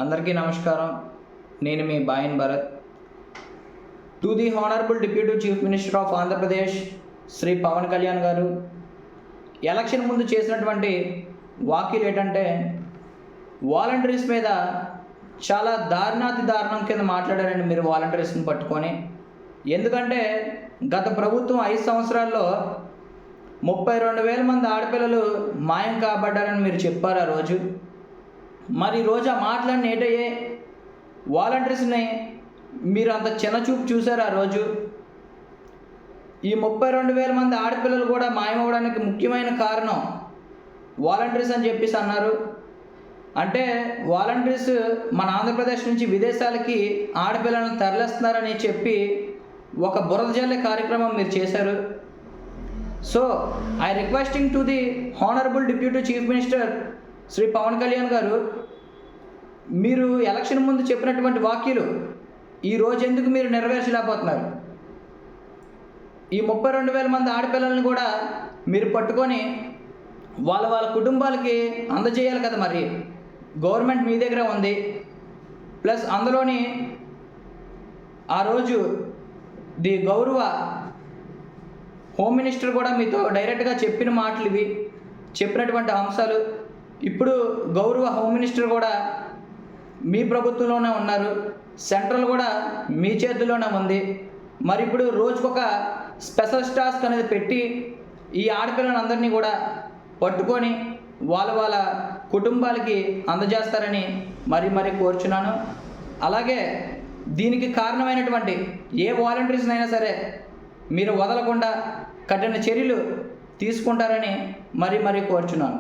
అందరికీ నమస్కారం. నేను మీ Bayan Bharat. To the honourable deputy chief minister of Andhra Pradesh Shri Pawan Kalyan garu election ముందు చేసినటువంటి వ్యాఖ్యలు ఏంటంటే వాలంటీర్స్ మీద చాలా దారుణాతి దారుణం కింద మాట్లాడారండి మీరు వాలంటీర్స్ని పట్టుకొని. ఎందుకంటే గత ప్రభుత్వం 5 సంవత్సరాల్లో 32,000 మంది ఆడపిల్లలు మాయం కాబడ్డారని మీరు చెప్పారు ఆ రోజు. మరి రోజు ఆ మాటలన్నీ ఏంటయ్యే? వాలంటీర్స్ని మీరు అంత చిన్నచూపు చూశారు ఆ రోజు. ఈ 32,000 మంది ఆడపిల్లలు కూడా మాయమవడానికి ముఖ్యమైన కారణం వాలంటీర్స్ అని చెప్పేసి అన్నారు. అంటే వాలంటీర్స్ మన ఆంధ్రప్రదేశ్ నుంచి విదేశాలకి ఆడపిల్లలను తరలిస్తున్నారని చెప్పి ఒక బురద జల్లే కార్యక్రమం మీరు చేశారు. So I requesting to the honourable deputy chief minister Shri Pawan Kalyan garu, మీరు ఎలక్షన్ ముందు చెప్పినటువంటి వ్యాఖ్యలు ఈరోజు ఎందుకు మీరు నెరవేర్చలేకపోతున్నారు? ఈ 32,000 మంది ఆడపిల్లల్ని కూడా మీరు పట్టుకొని వాళ్ళ కుటుంబాలకి అందజేయాలి కదా. మరి గవర్నమెంట్ మీ దగ్గర ఉంది. ప్లస్ అందులోని ఆ రోజు ది గౌరవ హోమ్ మినిస్టర్ కూడా మీతో డైరెక్ట్గా చెప్పిన మాటలు ఇవి, చెప్పినటువంటి అంశాలు. ఇప్పుడు గౌరవ హోమ్ మినిస్టర్ కూడా మీ ప్రభుత్వంలోనే ఉన్నారు, సెంట్రల్ కూడా మీ చేతుల్లోనే ఉంది. మరి ఇప్పుడు రోజుకొక స్పెషల్ టాస్క్ అనేది పెట్టి ఈ ఆడపిల్లలందరినీ కూడా పట్టుకొని వాళ్ళ కుటుంబాలకి అందజేస్తారని మరీ కోరుచున్నాను. అలాగే దీనికి కారణమైనటువంటి ఏ వాలంటీర్స్నైనా సరే మీరు వదలకుండా కఠిన చర్యలు తీసుకుంటారని మరీ కోరుచున్నాను.